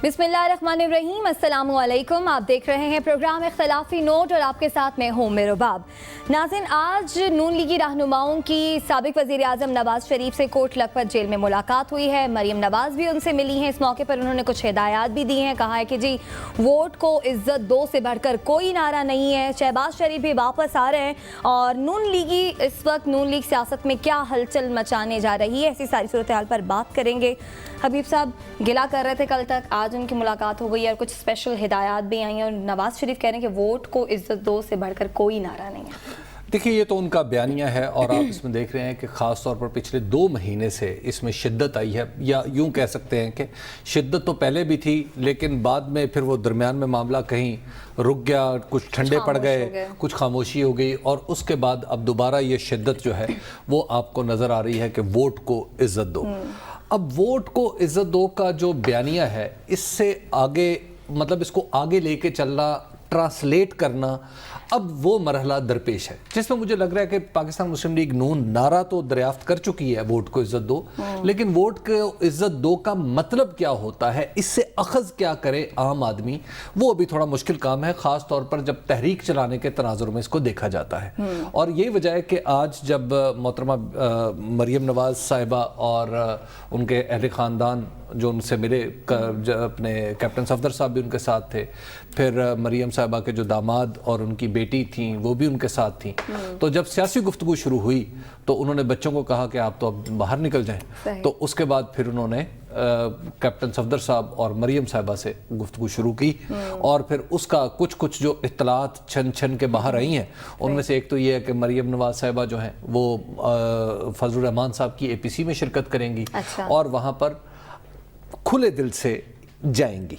बिस्मिल्लाहिर्रहमानिर्रहीम, अस्सलामु अलैकुम। आप देख रहे हैं प्रोग्राम इख्तिलाफी नोट और आपके साथ मैं हूँ मेरुबाब। नाज़रीन, आज नून लीगी रहनुमाओं की साबिक वज़ीर आज़म नवाज शरीफ से कोट लखपत जेल में मुलाकात हुई है। मरीम नवाज भी उनसे मिली हैं। इस मौके पर उन्होंने कुछ हिदायत भी दी हैं। कहा है कि जी वोट को इज्जत दो से बढ़कर कोई नारा नहीं है। शहबाज शरीफ भी वापस आ रहे हैं और नून लीगी इस वक्त नून लीग सियासत में क्या हलचल मचाने जा रही है, ऐसी सारी सूरत हाल पर बात करेंगे। हबीब साहब गिला कर रहे थे कल तक, आज उनकी मुलाकात हो गई और कुछ स्पेशल हिदायत भी आई हैं और नवाज शरीफ कह रहे हैं कि वोट को इज्जत दो से बढ़कर कोई नारा नहीं है। देखिए, ये तो उनका बयानिया है और आप इसमें देख रहे हैं कि ख़ास तौर पर पिछले 2 महीने से इसमें शिद्दत आई है, या यूं कह सकते हैं कि शिद्दत तो पहले भी थी लेकिन बाद में फिर वो दरमियान में मामला कहीं रुक गया, कुछ ठंडे पड़ गए, कुछ खामोशी हो गई और उसके बाद अब दोबारा ये शिद्दत जो है वो आपको नज़र आ रही है कि वोट को इज्जत दो। अब वोट को इज्जत दो का जो बयानिया है, इससे आगे मतलब इसको आगे लेके चलना, ट्रांसलेट करना, अब वो मरहला दरपेश है जिसमें मुझे लग रहा है कि पाकिस्तान मुस्लिम लीग नून नारा तो दरियाफ्त कर चुकी है वोट को इज्जत दो, लेकिन वोट को इज्जत दो का मतलब क्या होता है, इससे अखज़ क्या करे आम आदमी, वो अभी थोड़ा मुश्किल काम है, ख़ास तौर पर जब तहरीक चलाने के तनाजुर में इसको देखा जाता है। और यही वजह है कि आज जब मोहतरमा मरीम नवाज साहिबा और उनके अहले ख़ानदान जो उनसे मिले, अपने कैप्टन सफदर साहब भी उनके साथ थे, फिर मरीम साहिबा के जो दामाद और उनकी बेटी थी वो भी उनके साथ थी, तो जब सियासी गुफ्तगू शुरू हुई तो उन्होंने बच्चों को कहा कि आप तो अब बाहर निकल जाएं। तो उसके बाद फिर उन्होंने कैप्टन सफदर साहब और मरीम साहिबा से गुफ्तगू शुरू की और फिर उसका कुछ जो इत्तलात छन छन के बाहर आई हैं, उनमें से एक तो ये है कि मरीम नवाज साहिबा जो हैं वो फजलुर रहमान साहब की APC में शिरकत करेंगी और वहाँ पर खुले दिल से जाएंगी।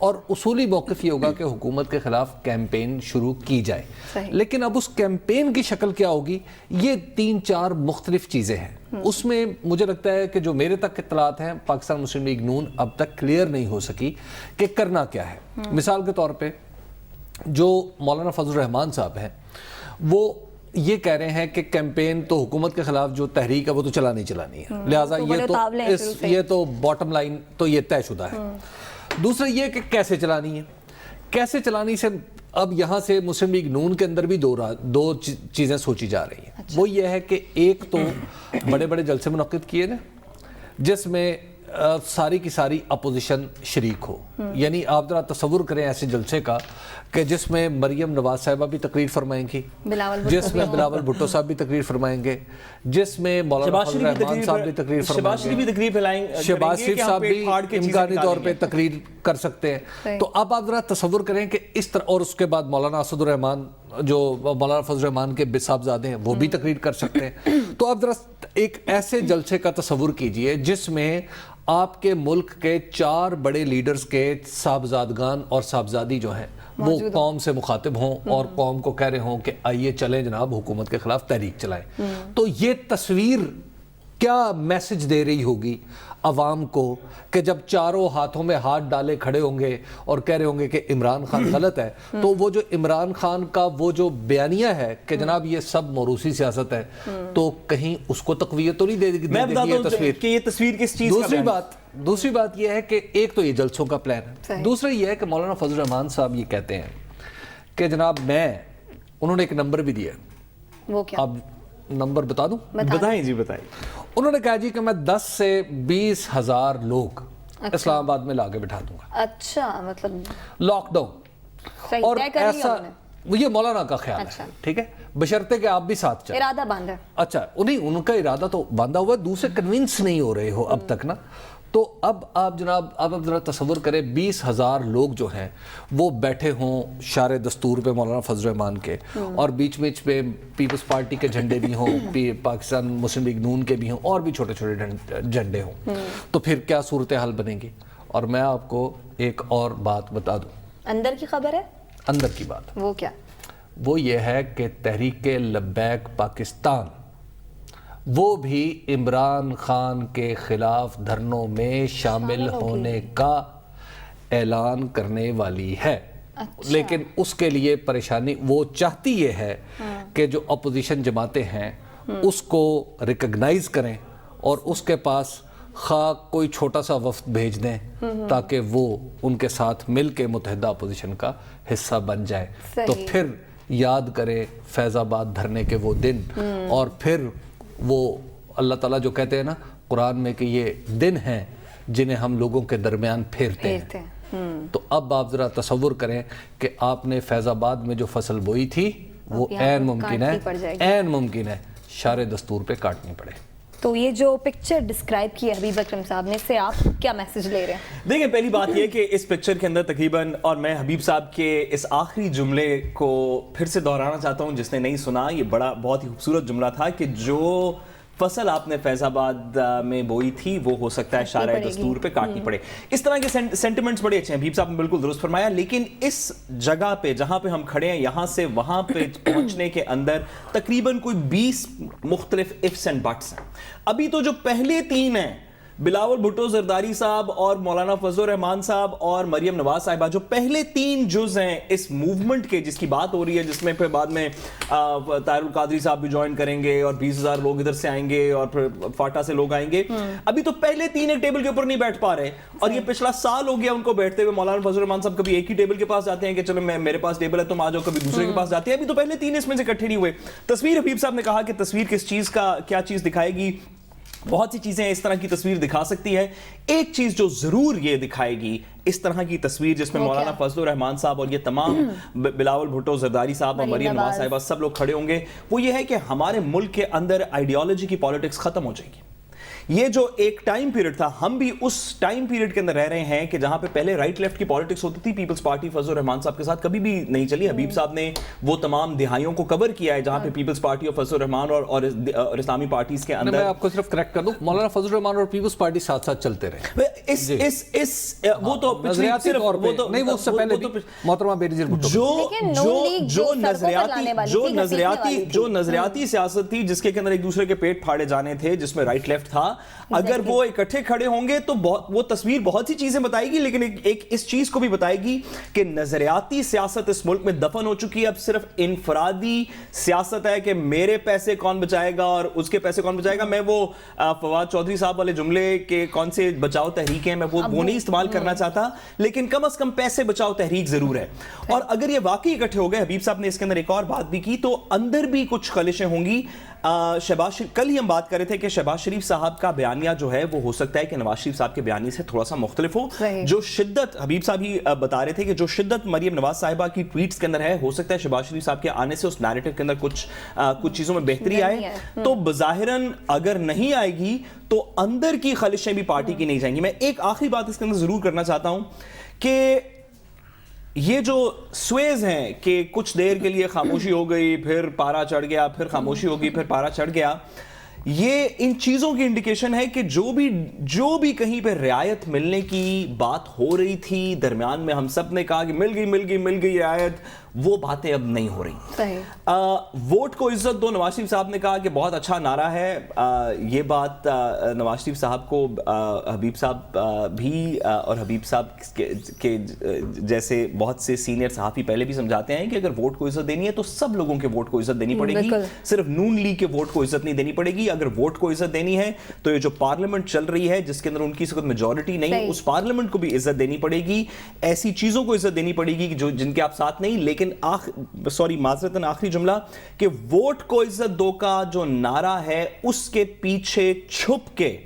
और उसूली मौक़िफ़ ये होगा कि हुकूमत के ख़िलाफ़ कैंपेन शुरू की जाए। लेकिन अब उस कैंपेन की शक्ल क्या होगी, ये 3-4 मुख्तलिफ चीज़ें हैं। उसमें मुझे लगता है कि जो मेरे तक इत्तलात हैं, पाकिस्तान मुस्लिम लीग नून अब तक क्लियर नहीं हो सकी कि करना क्या है। मिसाल के तौर पर जो मौलाना फजलुर रहमान साहब हैं वो ये कह रहे हैं कि कैंपेन तो हुकूमत के खिलाफ जो तहरीक है वो तो चलानी है, लिहाजा ये तो बॉटम लाइन तो ये तयशुदा है। दूसरा ये कि कैसे चलानी से अब यहाँ से मुस्लिम लीग नून के अंदर भी दो चीज़ें सोची जा रही हैं। वो ये है कि एक तो बड़े बड़े जलसे मुनक्किद किए ना जिसमें सारी की सारी अपोजिशन शरीक हो, यानी आप जरा तसव्वुर करें ऐसे जलसे का कि जिसमें मरीम नवाज साहिबा भी तकरीर फरमाएंगी, जिसमें बिलावल भुट्टो साहब भी तकरीर फरमाएंगे, जिसमें मौलाना फजलुर रहमान साहब भी तकरीर फरमाएंगे, शहबाज शरीफ साहब भी इम्कानी तौर पे तकरीर कर सकते हैं। तो अब आप जरा तसव्वुर करें कि इस तरह, और उसके बाद मौलाना असदुर रहमान जो मौलाना फजलुर रहमान के बिसाहबजादे हैं वो भी तकरीर कर सकते हैं। तो आप जरा एक ऐसे जलसे का तसव्वुर कीजिए जिसमें आपके मुल्क के 4 बड़े लीडर्स के साहबजादगान और साहबजादी जो हैं वो कौम से मुखातिब हों और कौम को कह रहे हों कि आइए चलें जनाब हुकूमत के खिलाफ तहरीक चलाएं। तो ये तस्वीर क्या मैसेज दे रही होगी अवाम को कि जब चारों हाथों में हाथ डाले खड़े होंगे और कह रहे होंगे कि इमरान खान गलत है, तो वो जो इमरान खान का वो जो बयानिया है कि जनाब ये सब मौरूसी सियासत है, तो कहीं उसको तक़वियत तो नहीं दे देगी ये तस्वीर किस चीज़? दूसरी बात ये है कि एक तो ये जलसों का प्लान है, दूसरा ये है कि मौलाना फजलुर रहमान साहब ये कहते हैं कि जनाब उन्होंने एक नंबर भी दिया, वो क्या? अब नंबर बता दूं? बताएं जी, बताएं। उन्होंने कहा जी कि मैं 10 से 20 हज़ार लोग इस्लामाबाद में लाके बिठा दूंगा। अच्छा, मतलब लॉकडाउन और ऐसा, ये मौलाना का ख्याल है, ठीक है, बशर्ते कि आप भी साथ चलें। इरादा बांधा है। अच्छा, उनका इरादा तो बांधा हुआ, दूसरे कन्विंस नहीं हो रहे हो अब तक ना। तो अब आप जनाब अब जरा तसव्वुर करें 20,000 लोग जो हैं वो बैठे हों शारे दस्तूर पे मौलाना फजलुर रहमान के, और बीच बीच पे पीपल्स पार्टी के झंडे भी हों, पाकिस्तान मुस्लिम लीग नून के भी हों, और भी छोटे छोटे झंडे हों, तो फिर क्या सूरत हाल बनेगी। और मैं आपको एक और बात बता दूं, अंदर की खबर है, अंदर की बात, वो क्या? वो ये है कि तहरीक लब्बैक पाकिस्तान वो भी इमरान खान के खिलाफ धरनों में शामिल होने का ऐलान करने वाली है। अच्छा। लेकिन उसके लिए परेशानी वो चाहती ये है कि जो अपोजिशन जमातें हैं उसको रिकग्नाइज करें और उसके पास خواہ کوئی چھوٹا سا وفد بھیج دیں تاکہ وہ ان کے ساتھ مل کے متحدہ اپوزیشن کا حصہ بن جائے، تو پھر یاد کریں فیض آباد دھرنے کے وہ دن، اور پھر وہ اللہ تعالیٰ جو کہتے ہیں نا قرآن میں کہ یہ دن ہیں جنہیں ہم لوگوں کے درمیان پھیرتے ہیں۔ تو اب آپ ذرا تصور کریں کہ آپ نے فیض آباد میں جو فصل بوئی تھی وہ عین ممکن ہے شار دستور پہ کاٹنی پڑے۔ تو یہ جو پکچر ڈسکرائب کی ہے حبیب اکرم صاحب نے، اس سے آپ کیا میسج لے رہے ہیں؟ دیکھیں پہلی بات یہ کہ اس پکچر کے اندر تقریباً، اور میں حبیب صاحب کے اس آخری جملے کو پھر سے دہرانا چاہتا ہوں جس نے نہیں سنا، یہ بہت ہی خوبصورت جملہ تھا کہ جو فصل آپ نے فیض آباد میں بوئی تھی وہ ہو سکتا ہے شارع دستور پہ کاٹنی پڑے۔ اس طرح کے سینٹیمنٹس بڑے اچھے ہیں، حبیب صاحب نے بالکل درست فرمایا، لیکن اس جگہ پہ جہاں پہ ہم کھڑے ہیں یہاں سے وہاں پہ پہنچنے کے اندر تقریباً کوئی 20 مختلف ifs and buts ہیں۔ ابھی تو جو پہلے 3 ہیں، بلاول بھٹو زرداری صاحب اور مولانا فضل الرحمان صاحب اور مریم نواز صاحبہ، جو پہلے 3 جز ہیں اس موومنٹ کے جس کی بات ہو رہی ہے، جس میں پھر بعد میں طاہر القادری صاحب بھی جوائن کریں گے اور 20,000 لوگ ادھر سے آئیں گے اور پھر فاٹا سے لوگ آئیں گے، ابھی تو پہلے 3 ایک ٹیبل کے اوپر نہیں بیٹھ پا رہے، اور یہ پچھلا سال ہو گیا ان کو بیٹھتے ہوئے۔ مولانا فضل الرحمان صاحب کبھی ایک ہی ٹیبل کے پاس جاتے ہیں کہ چلو میرے پاس ٹیبل ہے تم آ جاؤ، کبھی دوسرے کے پاس جاتے ہیں، ابھی تو پہلے 3 اس میں سے اکٹھے نہیں ہوئے۔ تصویر حبیب صاحب نے کہا کہ تصویر کس چیز کا کیا چیز دکھائے گی، بہت سی چیزیں اس طرح کی تصویر دکھا سکتی ہے، ایک چیز جو ضرور یہ دکھائے گی اس طرح کی تصویر جس میں مولانا فضل الرحمان صاحب اور یہ تمام بلاول بھٹو زرداری صاحب اور مریم نواز صاحبہ سب لوگ کھڑے ہوں گے، وہ یہ ہے کہ ہمارے ملک کے اندر آئیڈیالوجی کی پالیٹکس ختم ہو جائے گی۔ یہ جو ایک ٹائم پیریڈ تھا، ہم بھی اس ٹائم پیریڈ کے اندر رہ رہے ہیں کہ جہاں پہ پہلے رائٹ لیفٹ کی پالیٹکس ہوتی تھی، پیپلز پارٹی فضل الرحمان صاحب کے ساتھ کبھی بھی نہیں چلی۔ حبیب صاحب نے وہ تمام دہائیوں کو کور کیا ہے جہاں پہ پیپلز پارٹی اور فضل الرحمان اور اسلامی پارٹیز کے اندر۔ میں آپ کو صرف کریکٹ کر دوں، مولانا فضل الرحمان اور پیپلز پارٹی ساتھ ساتھ چلتے رہے۔ وہ تو نظریاتی طور پہ نہیں، وہ اس سے پہلے بھی محترمہ بینظیر بھٹو جو نظریاتی سیاست تھی جس کے اندر ایک دوسرے کے پیٹ پھاڑے جانے تھے، جس میں رائٹ لیفٹ تھا، اگر وہ اکٹھے کھڑے ہوں گے تو وہ تصویر بہت سی چیزیں بتائے گی، لیکن ایک اس چیز کو بھی بتائے گی کہ نظریاتی سیاست اس ملک میں دفن ہو چکی ہے۔ اب صرف انفرادی سیاست ہے کہ میرے پیسے کون بچائے گا اور اس کے پیسے کون بچائے گا۔ میں وہ فواد چودھری صاحب والے جملے کے کون سے بچاؤ تحریک ہیں، میں وہ نہیں استعمال کرنا چاہتا، لیکن کم از کم پیسے بچاؤ تحریک ضرور ہے۔ اور اگر یہ واقعی اکٹھے ہو گئے، حبیب صاحب نے اس کے اندر ایک اور بات بھی کی، تو اندر بھی کچھ خلشیں ہوں گی۔ کل ہی ہم بات کر رہے تھے کہ شہباز شریف صاحب کا بیانیہ جو ہے وہ ہو سکتا ہے کہ نواز شریف صاحب کے بیانیے سے تھوڑا سا مختلف ہو۔ جو شدت حبیب صاحب ہی بتا رہے تھے کہ جو شدت مریم نواز صاحبہ کی ٹویٹس کے اندر ہے، ہو سکتا ہے شہباز شریف صاحب کے آنے سے اس نیریٹو کے اندر کچھ چیزوں میں بہتری آئے، تو بظاہراً اگر نہیں آئے گی تو اندر کی خلشیں بھی پارٹی کی نہیں جائیں گی۔ میں ایک آخری بات اس کے اندر ضرور کرنا چاہتا ہوں کہ یہ جو سویز ہیں کہ کچھ دیر کے لیے خاموشی ہو گئی، پھر پارا چڑھ گیا، پھر خاموشی ہو گئی، پھر پارا چڑھ گیا، یہ ان چیزوں کی انڈیکیشن ہے کہ جو بھی کہیں پہ رعایت ملنے کی بات ہو رہی تھی، درمیان میں ہم سب نے کہا کہ مل گئی رعایت، وہ باتیں اب نہیں ہو رہی۔ ووٹ کو عزت دو، نواز شریف صاحب نے کہا کہ بہت اچھا نعرہ ہے، یہ بات نواز شریف صاحب کو حبیب صاحب بھی اور حبیب صاحب کے جیسے بہت سے سینئر صحافی پہلے بھی سمجھاتے ہیں کہ اگر ووٹ کو عزت دینی ہے تو سب لوگوں کے ووٹ کو عزت دینی پڑے گی، صرف نون لیگ کے ووٹ کو عزت نہیں دینی پڑے گی۔ اگر ووٹ کو عزت دینی ہے تو یہ جو پارلیمنٹ چل رہی ہے جس کے اندر ان کی اس وقت میجورٹی نہیں، اس پارلیمنٹ کو بھی عزت دینی پڑے گی، ایسی چیزوں کو عزت دینی پڑے گی جن کے آپ ساتھ نہیں۔ لیکن معذرتاً آخری جملہ کہ ووٹ کو عزت دو کا جو نعرہ ہے اس کے پیچھے چھپ کے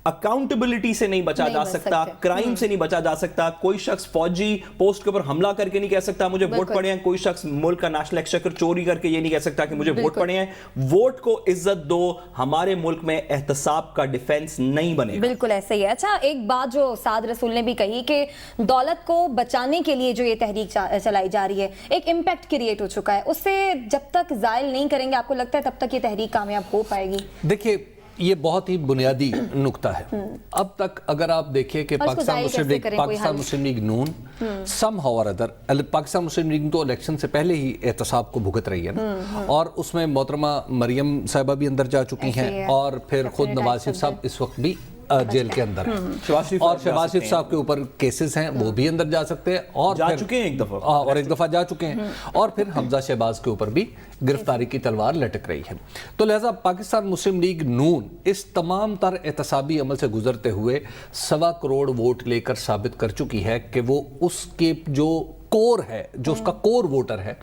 اکاؤنٹیبلٹی سے نہیں بچا جا سکتا، کرائم سے نہیں بچا جا سکتا۔ کوئی شخص فوجی پوسٹ کے اوپر حملہ کر کے نہیں کہہ سکتا مجھے ووٹ پڑے ہیں، کوئی شخص ملک کا نیشنل ایکسچیکر چوری کر کے یہ نہیں کہہ سکتا کہ مجھے ووٹ پڑے ہیں۔ ووٹ کو عزت دو، ہمارے ملک میں احتساب کا ڈیفنس نہیں بنے گا۔ بالکل ایسا ہی ہے۔ اچھا، ایک بات جو سعد رسول نے بھی کہی کہ دولت کو بچانے کے لیے جو یہ تحریک چلائی جا رہی ہے، ایک امپیکٹ کریٹ ہو چکا ہے، اس سے جب تک زائل نہیں کریں گے آپ کو لگتا ہے تب تک یہ تحریک کامیاب ہو پائے گی؟ دیکھیے یہ بہت ہی بنیادی نقطہ ہے۔ اب تک اگر آپ دیکھیں کہ پاکستان مسلم لیگ نون سم ہاؤ اور ادر، پاکستان مسلم لیگ تو الیکشن سے پہلے ہی احتساب کو بھگت رہی ہے نا، اور اس میں محترمہ مریم صاحبہ بھی اندر جا چکی ہیں، اور پھر خود نواز شریف صاحب اس وقت بھی जेल के अंदर है शहबाज शरीफ और जा शहबाज सकते शरीफ साहब के ऊपर केसेस हैं, वो भी अंदर जा सकते हैं और जा फिर- चुके हैं एक दफा। और एक दफा जा चुके हैं और फिर हमजा शहबाज के ऊपर भी गिरफ्तारी की तलवार लटक रही है। तो लिहाजा पाकिस्तान मुस्लिम लीग नून इस तमाम तर एहतसाबी अमल से गुजरते हुए 1.25 करोड़ वोट लेकर साबित कर चुकी है कि वो उसके जो कोर है, जो उसका कोर वोटर है,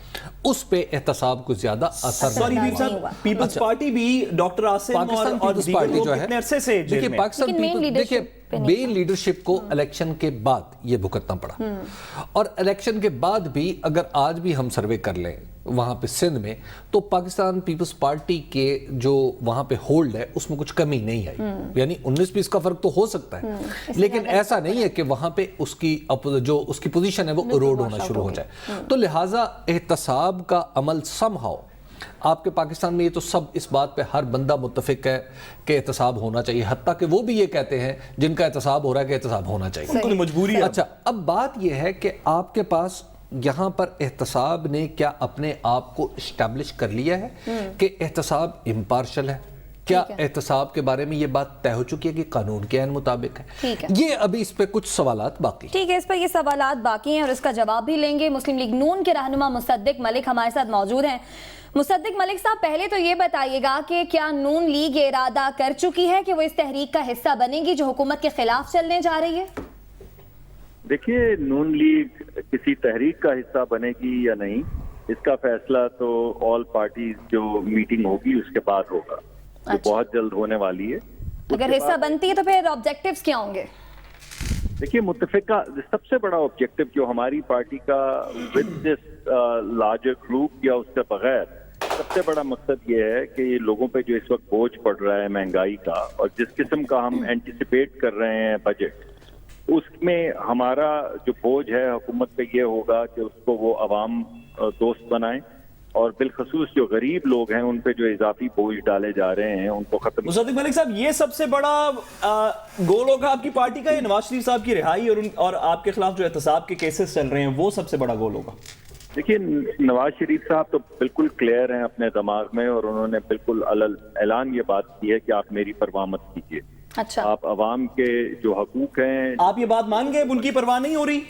उस पे एहतसाब को ज्यादा असर सॉरी नहीं वीर साहब, हुआ। पीपल्स पार्टी भी डॉक्टर आसिम पाकिस्तान और पीपल्स दीगर पार्टी लोग जो है, कितने अरसे से जेल देखिए में? पाकिस्तान लेकिन main पीपल्स, देखिए leadership पे नहीं मेन लीडरशिप को इलेक्शन के बाद ये भुगतना पड़ा और इलेक्शन के बाद भी अगर आज भी हम सर्वे कर लें वहां पे सिंध में, तो पाकिस्तान पीपल्स पार्टी के जो वहां पे होल्ड है उसमें कुछ कमी नहीं आई, यानी 19-20 का फर्क तो हो सकता है, लेकिन ऐसा नहीं है कि वहां पे उसकी जो उसकी पोजीशन है वो इरोड होना शुरू हो जाए। तो लिहाजा एहतसाब का अमल समहाउ आपके पाकिस्तान में, ये तो सब इस बात पे हर बंदा मुत्तफिक है कि एहतसाब होना चाहिए, हत्ता कि वो भी ये कहते हैं जिनका एहतसाब हो रहा है कि एहतसाब होना चाहिए। उनको तो मजबूरी है। अच्छा, अब बात यह है कि आपके पास यहाँ पर एहतसाब ने क्या अपने आप को इस्टेब्लिश कर लिया है कि एहतसाब इम्पार्शल है? क्या एहतसाब के बारे में ये बात तय हो चुकी है कि कानून के ऐन मुताबिक है? ठीक है। ये अभी इस पे कुछ सवालात बाकी हैं। ठीक है, इस पर ये सवालात बाकी हैं और इसका जवाब भी लेंगे। मुस्लिम लीग नून के रहनुमा मुसद्दिक मलिक हमारे साथ मौजूद हैं। मुसद्दिक मलिक साहब, पहले तो ये बताइएगा कि क्या नून लीग ये इरादा कर चुकी है कि वो इस तहरीक का हिस्सा बनेगी जो हुकूमत के खिलाफ चलने जा रही है? देखिए, नून लीग किसी तहरीक का हिस्सा बनेगी या नहीं, इसका फैसला तो ऑल पार्टीज जो मीटिंग होगी उसके बाद होगा, जो अच्छा। बहुत जल्द होने वाली है। अगर हिस्सा बनती है तो फिर ऑब्जेक्टिव्स क्या होंगे? देखिए, मुत्तफिका सबसे बड़ा ऑब्जेक्टिव जो हमारी पार्टी का विद दिस लार्जर ग्रुप या उसके बगैर सबसे बड़ा मकसद ये है कि ये लोगों पे जो इस वक्त बोझ पड़ रहा है महंगाई का, और जिस किस्म का हम एंटिसिपेट कर रहे हैं बजट, उसमें हमारा जो बोझ है हुकूमत पे ये होगा कि उसको वो अवाम दोस्त बनाएं और बिलखसूस जो गरीब लोग हैं उन पे जो इजाफी बोझ डाले जा रहे हैं उनको खत्म। मुसद्दिक मलिक साहब, ये सबसे बड़ा गोल होगा आपकी पार्टी का, ये नवाज शरीफ साहब की रिहाई और आपके खिलाफ जो एहतसाब के केसेस चल रहे हैं वो सबसे बड़ा गोल होगा? देखिए, नवाज शरीफ साहब तो बिल्कुल क्लियर हैं अपने दिमाग में और उन्होंने बिल्कुल ऐलान ये बात की है कि आप मेरी परवाह मत कीजिए। अच्छा, आप अवाम के जो हकूक हैं, आप ये बात मान गए, उनकी परवाह नहीं हो रही?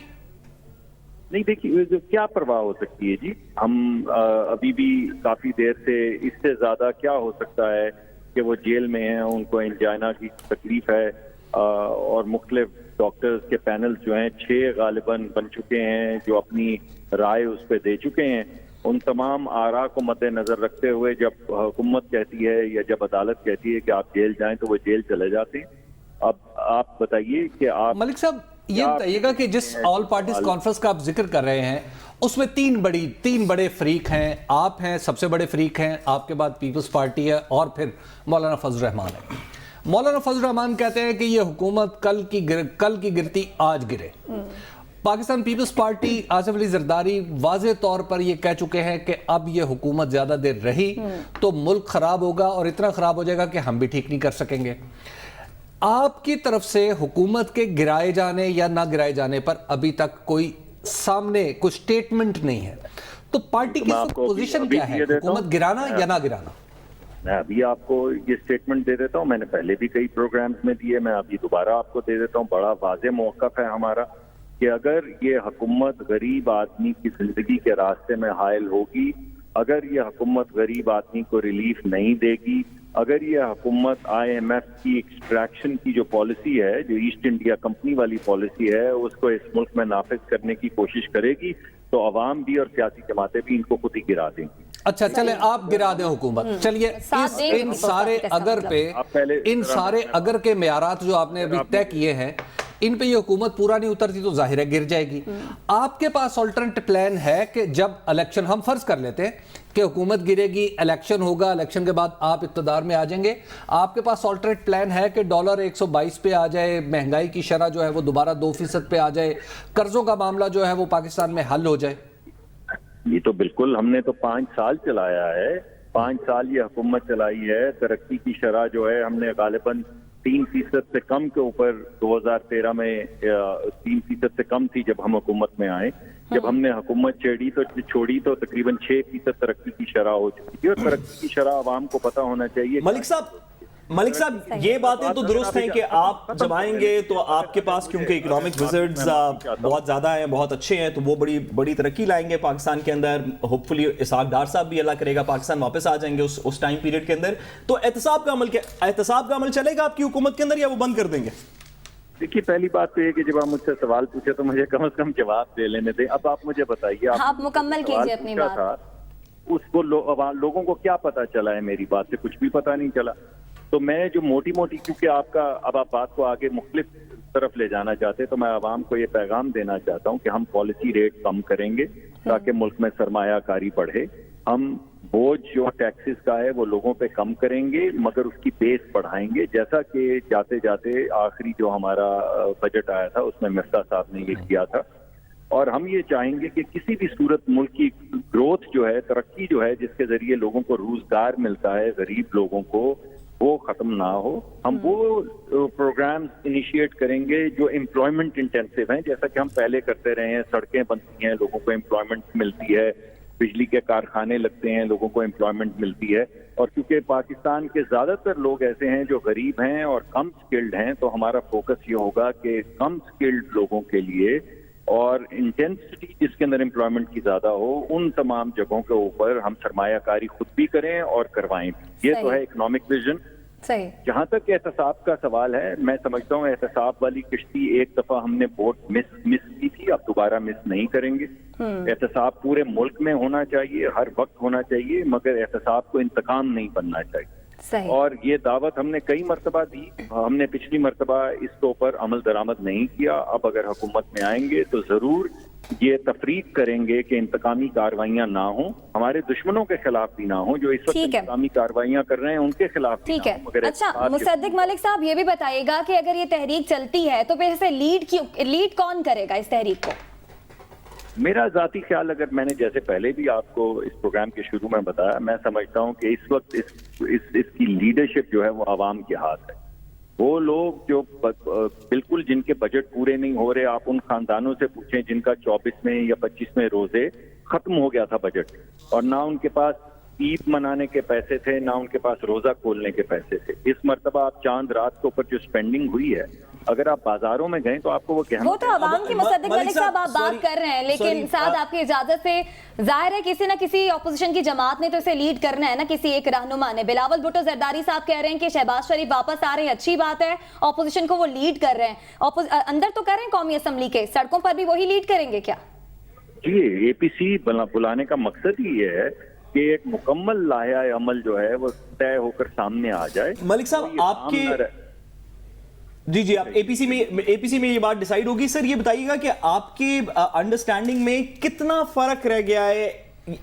नहीं, देखिए क्या परवाह हो सकती है जी, हम अभी भी काफी देर से, इससे ज्यादा क्या हो सकता है कि वो जेल में हैं, उनको एंजाइना की तकलीफ है और मुख्तलिफ डॉक्टर्स के पैनल जो हैं 6 गालिबन बन चुके हैं जो अपनी राय उस पर दे चुके हैं। उन तमाम आरा को मद्देनजर रखते हुए जब हुकूमत कहती है या जब अदालत कहती है कि आप जेल जाएं तो वो जेल चले जाते हैं। अब आप बताइए कि आप मलिक साहब ये बताइएगा कि जिस ऑल पार्टीज कॉन्फ्रेंस का आप जिक्र कर रहे हैं उसमें तीन बड़े फरीक हैं, आप हैं सबसे बड़े फरीक हैं, आपके बाद पीपल्स पार्टी है और फिर मौलाना फजल रहमान है। मौलाना फजल रहमान कहते हैं कि ये हुकूमत कल की गिरती आज गिरे। पाकिस्तान पीपल्स पार्टी आसिफ अली जरदारी वाज़े तौर पर ये कह चुके हैं कि अब ये हुकूमत ज्यादा देर रही तो मुल्क खराब होगा और इतना खराब हो जाएगा कि हम भी ठीक नहीं कर सकेंगे। आपकी तरफ से हुकूमत के गिराए जाने या ना गिराए जाने पर अभी तक कोई सामने कुछ स्टेटमेंट नहीं है, तो पार्टी की पोजीशन क्या है, हुकूमत गिराना या ना गिराना? मैं अभी आपको ये स्टेटमेंट दे देता हूँ, मैंने पहले भी कई प्रोग्राम्स में दिए, मैं अभी दोबारा आपको दे देता हूँ। बड़ा वाज़े मौक़िफ़ है हमारा कि अगर ये हुकूमत गरीब आदमी की जिंदगी के रास्ते में हायल होगी, अगर ये हुकूमत गरीब आदमी को रिलीफ नहीं देगी, अगर ये हुकूमत IMF की एक्सट्रैक्शन की जो पॉलिसी है, जो ईस्ट इंडिया कंपनी वाली पॉलिसी है, उसको इस मुल्क में नाफिज करने की कोशिश करेगी, तो अवाम भी और सियासी जमातें भी इनको खुद ही गिरा देंगी। अच्छा चले आप गिरा दें हुकूमत, चलिए इन सारे अगर पे, इन सारे अगर के मेयारात जो आपने अभी तय किए हैं, इन पे ये हुकूमत पूरा नहीं उतरती तो जाहिर है गिर जाएगी। आपके पास ऑल्टरनेट प्लान है कि जब इलेक्शन, हम फर्ज कर लेते हैं कि हुकूमत गिरेगी, इलेक्शन होगा, इलेक्शन के बाद आप इक़्तिदार में आ जाएंगे, आपके पास ऑल्टरनेट प्लान है कि डॉलर 122 पे आ जाए, महंगाई की शरह जो है वो दोबारा 2% पे आ जाए, कर्जों का मामला जो है वो पाकिस्तान में हल हो जाए? ये तो बिल्कुल, हमने तो 5 साल चलाया है, 5 साल ये हुकूमत चलाई है। तरक्की की शरह जो है हमने गालिबन 3% से कम के ऊपर 2013 में 3% से कम थी जब हम हुकूमत में आए। जब हमने हुकूमत छोड़ी तो तकरीबन 6% तरक्की की शरह हो चुकी थी और तरक्की की शरह आवाम को पता होना चाहिए। मलिक साहब ملک صاحب یہ باتیں تو درست ہیں کہ آپ جب آئیں گے تو آپ کے پاس کیونکہ اکنامک وزٹس بہت زیادہ ہیں، بہت اچھے ہیں، تو وہ بڑی ترقی لائیں گے پاکستان کے اندر. ہوپ فلی اسحاق ڈار صاحب بھی اللہ کرے گا پاکستان واپس آ جائیں گے اس ٹائم پیریڈ کے اندر. تو احتساب کا عمل چلے گا آپ کی حکومت کے اندر یا وہ بند کر دیں گے؟ دیکھیے پہلی بات تو یہ کہ جب آپ مجھ سے سوال پوچھے تو مجھے کم از کم جواب دے لینے دیں. اب آپ مجھے بتائیے آپ مکمل کیجئے اپنی بات. اس کو لوگوں کو کیا پتا چلا ہے؟ میری بات سے کچھ بھی پتا نہیں چلا. تو میں جو موٹی کیونکہ آپ بات کو آگے مختلف طرف لے جانا چاہتے تو میں عوام کو یہ پیغام دینا چاہتا ہوں کہ ہم پالیسی ریٹ کم کریں گے تاکہ ملک میں سرمایہ کاری بڑھے. ہم بوجھ جو ٹیکسز کا ہے وہ لوگوں پہ کم کریں گے مگر اس کی بیس بڑھائیں گے، جیسا کہ جاتے جاتے آخری جو ہمارا بجٹ آیا تھا اس میں مفتاح صاحب نے یہ کیا تھا. اور ہم یہ چاہیں گے کہ کسی بھی صورت ملک کی گروتھ جو ہے، ترقی جو ہے، جس کے ذریعے لوگوں کو روزگار ملتا ہے، غریب لوگوں کو، وہ ختم نہ ہو. ہم وہ پروگرامز انیشیٹ کریں گے جو امپلائمنٹ انٹینسو ہیں، جیسا کہ ہم پہلے کرتے رہے ہیں. سڑکیں بنتی ہیں، لوگوں کو امپلائمنٹ ملتی ہے، بجلی کے کارخانے لگتے ہیں، لوگوں کو امپلائمنٹ ملتی ہے. اور کیونکہ پاکستان کے زیادہ تر لوگ ایسے ہیں جو غریب ہیں اور کم سکلڈ ہیں، تو ہمارا فوکس یہ ہوگا کہ کم سکلڈ لوگوں کے لیے اور انٹینسٹی جس کے اندر امپلائمنٹ کی زیادہ ہو، ان تمام جگہوں کے اوپر ہم سرمایہ کاری خود بھی کریں اور کروائیں بھی. یہ تو ہے اکنامک ویژن. جہاں تک احتساب کا سوال ہے، میں سمجھتا ہوں احتساب والی کشتی ایک دفعہ ہم نے بوٹ مس کی تھی، اب دوبارہ مس نہیں کریں گے. احتساب پورے ملک میں ہونا چاہیے، ہر وقت ہونا چاہیے، مگر احتساب کو انتقام نہیں بننا چاہیے. اور یہ دعوت ہم نے کئی مرتبہ دی. ہم نے پچھلی مرتبہ اس کے اوپر عمل درآمد نہیں کیا. اب اگر حکومت میں آئیں گے تو ضرور یہ تفریق کریں گے کہ انتقامی کارروائیاں نہ ہوں، ہمارے دشمنوں کے خلاف بھی نہ ہوں، جو اس وقت انتقامی کارروائیاں کر رہے ہیں ان کے خلاف بھی نہ ہوں. اچھا مصدق ملک صاحب یہ بھی بتائیے گا کہ اگر یہ تحریک چلتی ہے تو پھر اسے لیڈ کون کرے گا اس تحریک کو؟ میرا ذاتی خیال، اگر میں نے جیسے پہلے بھی آپ کو اس پروگرام کے شروع میں بتایا، میں سمجھتا ہوں کہ اس وقت اس کی لیڈرشپ جو ہے وہ عوام کے ہاتھ ہے. وہ لوگ جو بالکل جن کے بجٹ پورے نہیں ہو رہے، آپ ان خاندانوں سے پوچھیں جن کا 24 میں یا 25 میں روزے ختم ہو گیا تھا بجٹ، اور نہ ان کے پاس عید منانے کے پیسے تھے، نہ ان کے پاس روزہ کھولنے کے پیسے تھے. اس مرتبہ آپ چاند رات کے اوپر جو سپینڈنگ ہوئی ہے، اگر آپ بازاروں میں گئیں تو آپ کو وہ کہنا، وہ تو عوام کی مصدق ملک صاحب آپ بات کر رہے ہیں، لیکن ساتھ آپ کی اجازت سے ظاہر ہے کسی نہ کسی اپوزیشن کی جماعت نے تو اسے لیڈ کرنا ہے نا، کسی ایک رہنما نے. بلاول بھٹو زرداری صاحب کہہ رہے ہیں کہ شہباز شریف واپس آ رہے ہیں، اچھی بات ہے، اپوزیشن کو وہ لیڈ کر رہے ہیں. اندر تو کر رہے ہیں قومی اسمبلی کے، سڑکوں پر بھی وہی لیڈ کریں گے کیا؟ جی اے پی سی بلانے کا مقصد ہی یہ ہے کہ ایک مکمل لائحہ عمل جو ہے وہ طے ہو کر سامنے آ جائے. ملک صاحب آپ کے جی آپ اے پی سی میں یہ بات ڈیسائیڈ ہوگی. سر یہ بتائیے گا کہ آپ کی انڈرسٹینڈنگ میں کتنا فرق رہ گیا ہے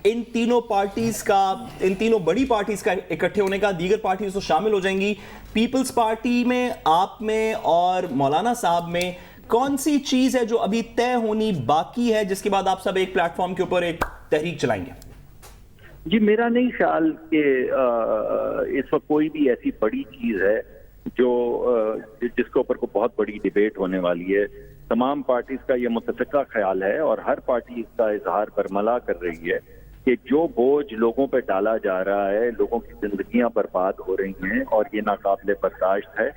ان تینوں پارٹیز کا، ان تینوں بڑی پارٹیز کا اکٹھے ہونے کا؟ دیگر پارٹیز تو شامل ہو جائیں گی، پیپلز پارٹی میں، آپ میں اور مولانا صاحب میں کون سی چیز ہے جو ابھی طے ہونی باقی ہے جس کے بعد آپ سب ایک پلیٹ فارم کے اوپر ایک تحریک چلائیں گے؟ جی میرا نہیں خیال کہ اس وقت کوئی بھی ایسی بڑی چیز ہے جو جس کے اوپر کو بہت بڑی ڈیبیٹ ہونے والی ہے. تمام پارٹیز کا یہ متفقہ خیال ہے اور ہر پارٹی اس کا اظہار برملا کر رہی ہے کہ جو بوجھ لوگوں پہ ڈالا جا رہا ہے، لوگوں کی زندگیاں برباد ہو رہی ہیں اور یہ ناقابل برداشت ہے.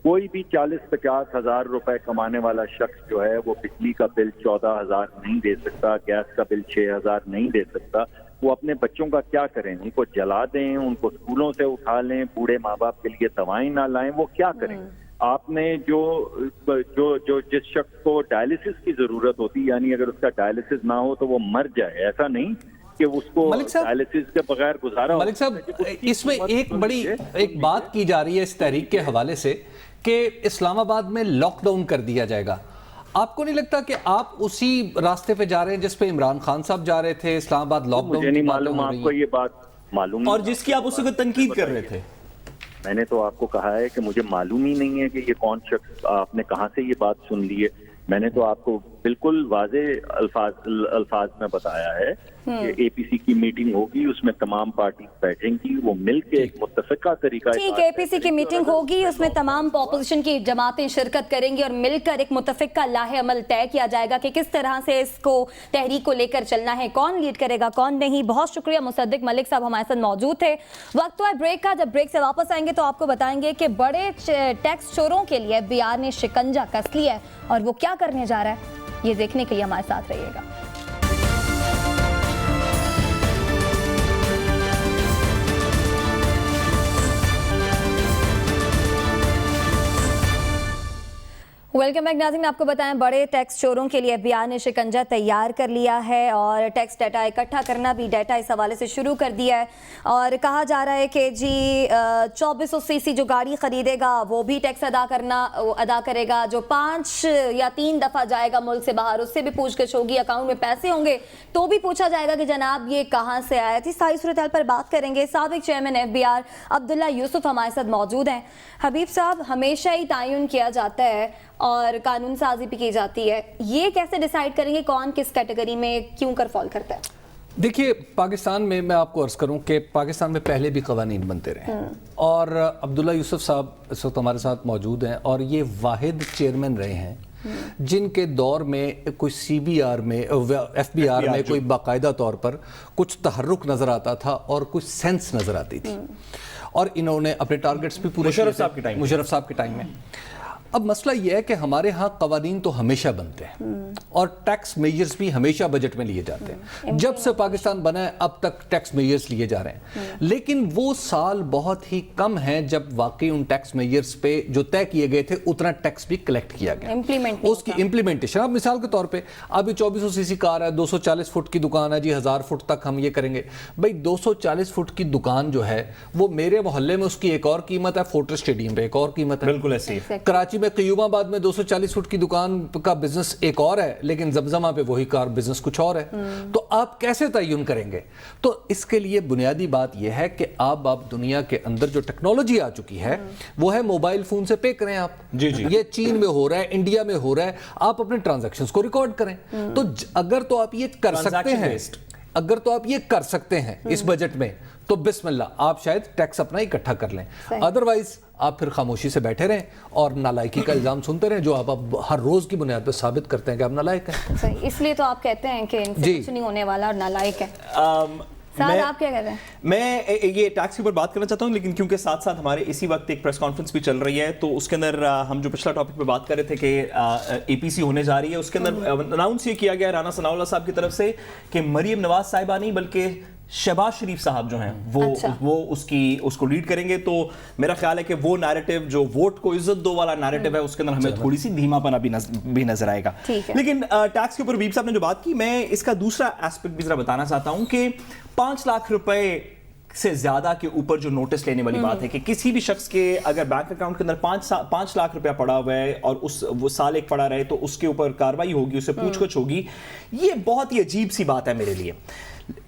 کوئی بھی 40-50 ہزار روپے کمانے والا شخص جو ہے وہ بجلی کا بل 14,000 نہیں دے سکتا، گیس کا بل 6,000 نہیں دے سکتا. وہ اپنے بچوں کا کیا کریں؟ ان کو جلا دیں، ان کو اسکولوں سے اٹھا لیں، بوڑھے ماں باپ کے لیے دوائیں نہ لائیں، وہ کیا کریں؟ آپ نے جو جس شخص کو ڈائلسس کی ضرورت ہوتی، یعنی اگر اس کا ڈائلسس نہ ہو تو وہ مر جائے، ایسا نہیں کہ اس کو ڈائلسس کے بغیر گزارا. ملک صاحب اس میں ایک بات کی جا رہی ہے اس تحریک کے حوالے سے کہ اسلام آباد میں لاک ڈاؤن کر دیا جائے گا. آپ کو نہیں لگتا کہ آپ اسی راستے پہ جا رہے ہیں جس پہ عمران خان صاحب جا رہے تھے؟ اسلام آباد لاک ڈاؤن، مجھے نہیں معلوم آپ کو یہ بات معلوم، اور جس کی آپ اس کو تنقید کر رہے تھے. میں نے تو آپ کو کہا ہے کہ مجھے معلوم ہی نہیں ہے کہ یہ کون شخص، آپ نے کہاں سے یہ بات سن لی ہے. میں نے تو آپ کو बिल्कुल वाज़ेह अल्फाज में बताया है कि एपीसी की मीटिंग होगी, उसमें तमाम पार्टी बैठेंगी, वो मिलकर एक मुत्तफ़िका तरीका। ठीक है, एपीसी की मीटिंग होगी, उसमें तमाम अपोजिशन की जमातें शिरकत करेंगी और मिलकर एक मुत्तफ़िका लाहे अमल तय किया जाएगा कि किस तरह से इसको तहरीक को लेकर चलना है, कौन लीड करेगा कौन नहीं। बहुत शुक्रिया मुसद्दिक मलिक साहब हमारे साथ मौजूद थे। वक्त हुआ ब्रेक का, जब ब्रेक से वापस आएंगे तो आपको बताएंगे कि बड़े टैक्स चोरों के लिए एफबीआर ने शिकंजा कस लिया है और वो क्या करने जा रहा है, ये देखने के लिए हमारे साथ रहिएगा। वेलकम बैक नाज़रीन, आपको बताएं बड़े टैक्स चोरों के लिए एफबीआर ने शिकंजा तैयार कर लिया है और टैक्स डाटा इकट्ठा करना भी डाटा इस हवाले से शुरू कर दिया है। और कहा जा रहा है कि जी 2400 सीसी जो गाड़ी ख़रीदेगा वो भी टैक्स अदा करेगा, जो 5 या 3 दफ़ा जाएगा मुल्क से बाहर उससे भी पूछगछ होगी, अकाउंट में पैसे होंगे तो भी पूछा जाएगा कि जनाब ये कहाँ से आया थी। सारी सूरत पर बात करेंगे। साबिक चेयरमैन एफबीआर अब्दुल्ला यूसुफ हमारे साथ मौजूद हैं। हबीब साहब, हमेशा ही तयन किया जाता है और कानून साजी भी की जाती है, ये कैसे डिसाइड करेंगे कौन किस कैटेगरी में क्यों कर फॉल करता है? देखिए, पाकिस्तान में मैं आपको अर्ज़ करूं कि पाकिस्तान में पहले भी कवानीन बनते रहे और अब्दुल्ला यूसुफ साहब इस वक्त हमारे साथ मौजूद हैं और ये वाहिद चेयरमैन रहे हैं जिनके दौर में कोई सीबीआर में एफबीआर में कोई बाकायदा तौर पर कुछ तहर्रुक नज़र आता था और कुछ सेंस नज़र आती थी और इन्होंने अपने टारगेट्स भी पूरे मुशर्रफ साहब के टाइम में। अब मसला यह है कि हमारे यहाँ कवानीन तो हमेशा बनते हैं और टैक्स मेजर्स भी हमेशा बजट में लिए जाते हैं। जब से पाकिस्तान बना है अब तक टैक्स मेजर्स लिए जा रहे हैं, लेकिन वो साल बहुत ही कम हैं जब वाकई उन टैक्स मेजर्स पे जो तय किए गए थे उतना टैक्स भी कलेक्ट किया गया। उसकी इम्प्लीमेंटेशन, अब मिसाल के तौर पर अभी 2400 सीसी कार है, 240 फुट की दुकान है जी, 1000 फुट तक हम ये करेंगे। भाई 240 फुट की दुकान जो है वो मेरे मोहल्ले में उसकी एक और कीमत है, फोर्ट्रेस स्टेडियम पे एक और कीमत है, बिल्कुल ऐसी। कराची में क़य्यूमाबाद में 240 फुट की दुकान का बिजनेस एक और है, लेकिन ज़मज़मा पे वही कार बिजनेस कुछ और है। तो आप कैसे तयन करेंगे? तो इसके लिए बुनियादी बात यह है कि आप दुनिया के अंदर जो टेक्नोलॉजी आ चुकी है वो है मोबाइल फोन से पे करें आप। जी जी, ये चीन में हो रहा है, इंडिया में हो रहा है, आप अपने ट्रांजैक्शंस को रिकॉर्ड करें। तो अगर तो आप ये कर सकते हैं, इस बजट में, तो बिस्मिल्लाह आप शायद टैक्स अपना इकट्ठा कर लें। अदरवाइज आप फिर खामोशी से बैठे रहें और नालायकी का इल्जाम सुनते रहें जो आप हर रोज की बुनियाद पर साबित करते हैं कि आप नालायक हैं। सही, इसलिए तो आप कहते हैं कि इनसे कुछ नहीं होने वाला और नालायक है। आप क्या कह रहे हैं? मैं ये टैक्स के ऊपर बात करना चाहता हूं, लेकिन क्योंकि साथ साथ हमारे इसी वक्त एक प्रेस कॉन्फ्रेंस भी चल रही है तो उसके अंदर हम जो पिछला टॉपिक पे बात कर रहे थे कि एपीसी होने जा रही है, उसके अंदर अनाउंस ये किया गया राना सनाउल्लाह साहब की तरफ से कि मरियम नवाज साहिबा नहीं बल्कि शहबाज शरीफ साहब जो हैं वो उसको लीड करेंगे। तो मेरा ख्याल है कि वो नैरेटिव जो वोट को इज्जत दो वाला नैरेटिव है उसके अंदर हमें थोड़ी सी धीमापन भी नजर आएगा। लेकिन टैक्स के ऊपर वीप साहब ने जो बात की, मैं इसका दूसरा एस्पेक्ट भी जरा बताना चाहता हूं कि 5 लाख रुपए से ज्यादा के ऊपर जो नोटिस लेने वाली बात है कि किसी भी शख्स के अगर बैंक अकाउंट के अंदर 5 लाख रुपया पड़ा हुआ है और वो साल एक पड़ा रहे तो उसके ऊपर कार्रवाई होगी, उससे पूछगछ होगी, ये बहुत ही अजीब सी बात है मेरे लिए।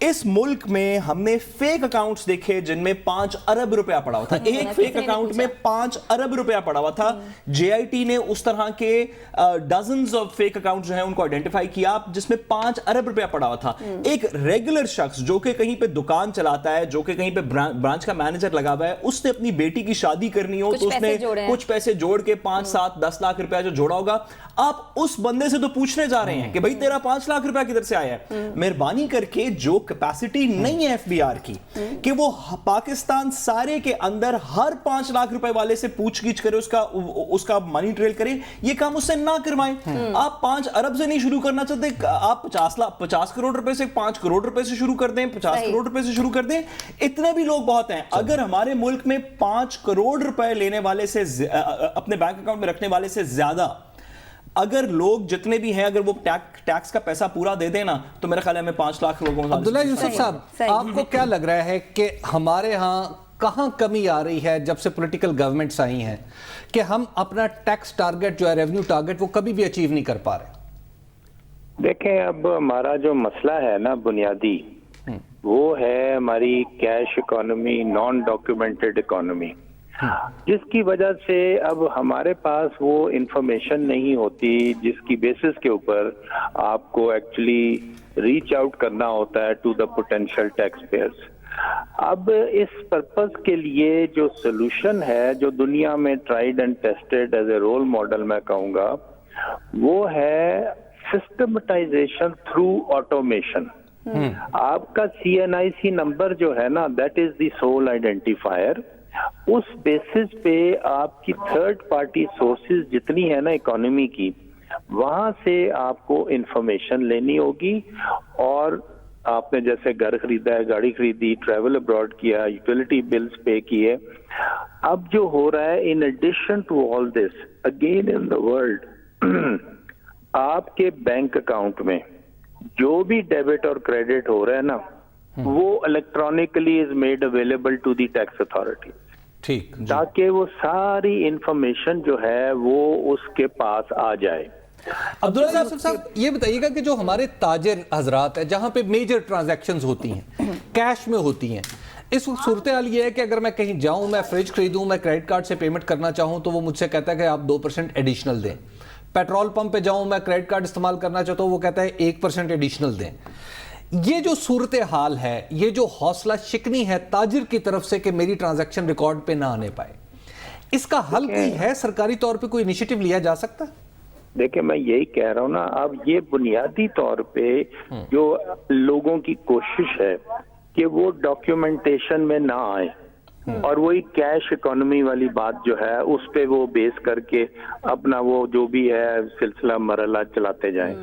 इस मुल्क में हमने फेक अकाउंट्स देखे जिनमें 5 अरब रुपया पड़ा हुआ था। एक फेक अकाउंट में 5 अरब रुपया पड़ा हुआ था। जेआईटी ने उस तरह के डजन्स ऑफ फेक अकाउंट जो है उनको आइडेंटिफाई किया जिसमें 5 अरब रुपया पड़ा हुआ था। एक रेगुलर शख्स जो कि कहीं पे दुकान चलाता है, जो कि कहीं पे ब्रांच का मैनेजर लगा हुआ है, उसने अपनी बेटी की शादी करनी हो तो उसने कुछ पैसे जोड़ के 5, 7, 10 लाख रुपया जो जोड़ा होगा, आप उस बंदे से तो पूछने जा रहे हैं कि भाई तेरा 5 लाख रुपया किधर से आया है। मेहरबानी करके जो कैपेसिटी नहीं है एफबीआर की कि वो पाकिस्तान सारे के अंदर हर 5 लाख रुपए वाले से पूछगिछ करे, उसका मनी ट्रेल करे, ये काम उससे ना करवाएं। आप 5 अरब से नहीं शुरू करना चाहते, आप 50 करोड़ रुपए से 5 करोड़ रुपए से शुरू कर दें, 50 करोड़ रुपए से शुरू कर दें। इतने भी लोग बहुत हैं। अगर हमारे मुल्क में 5 करोड़ रुपए लेने वाले से अपने बैंक अकाउंट में रखने वाले से ज्यादा अगर लोग जितने भी हैं अगर वो टैक्स का पैसा पूरा दे देना तो मेरा ख्याल है हमें 5 लाख लोगों का। अब्दुल्ला यूसुफ साहब, आपको क्या लग रहा है कि हमारे यहाँ कहाँ कमी आ रही है जब से पॉलिटिकल गवर्नमेंट्स आई हैं कि हम अपना टैक्स टारगेट जो है, रेवेन्यू टारगेट, वो कभी भी अचीव नहीं कर पा रहे? देखें, अब हमारा जो मसला है ना बुनियादी, वो है हमारी cash economy, non documented economy. जिसकी वजह से अब हमारे पास वो इंफॉर्मेशन नहीं होती जिसकी बेसिस के ऊपर आपको एक्चुअली रीच आउट करना होता है to the potential taxpayers. अब इस पर्पस के लिए जो सोल्यूशन है, जो दुनिया में tried and tested as a role model मैं कहूँगा, वो है सिस्टमेटाइजेशन थ्रू ऑटोमेशन। आपका CNIC नंबर जो है ना, that is the sole identifier. उस बेसिस पे आपकी थर्ड पार्टी सोर्सेज जितनी है ना इकोनॉमी की, वहां से आपको इंफॉर्मेशन लेनी होगी। और आपने जैसे घर खरीदा है, गाड़ी खरीदी, ट्रैवल अब्रॉड किया, यूटिलिटी बिल्स पे किए, अब जो हो रहा है in addition to all this, again in the world आपके बैंक अकाउंट में जो भी डेबिट और क्रेडिट हो रहा है ना, वो electronically is made available to the tax authority, ठीक, ताकि वो सारी इंफॉर्मेशन जो है वो उसके पास आ जाए। अब्दुल्ला यासिर साहब, ये बताइएगा कि जो हमारे ताजिर हजरात है, जहां पे मेजर ट्रांजैक्शंस होती हैं, कैश में होती हैं, इस वक्त सूरत हाल ये है कि अगर मैं कहीं जाऊं, मैं फ्रिज खरीदूं, मैं क्रेडिट कार्ड से पेमेंट करना चाहूं, तो वो मुझसे कहता है कि आप 2% एडिशनल दें। पेट्रोल पंप पे जाऊं, मैं क्रेडिट कार्ड इस्तेमाल करना चाहता हूं, वो कहता है 1% एडिशनल दें। ये जो सूरत हाल है, ये जो हौसला शिकनी है ताजिर की तरफ से कि मेरी ट्रांजैक्शन रिकॉर्ड पे ना आने पाए, इसका हल कोई है? सरकारी तौर पे कोई इनिशिएटिव लिया जा सकता है? देखिए, मैं यही कह रहा हूँ ना, अब ये बुनियादी तौर पे जो लोगों की कोशिश है कि वो डॉक्यूमेंटेशन में ना आए और वही कैश इकोनॉमी वाली बात जो है उस पे वो बेस करके अपना वो जो भी है सिलसिला मरला चलाते जाएं।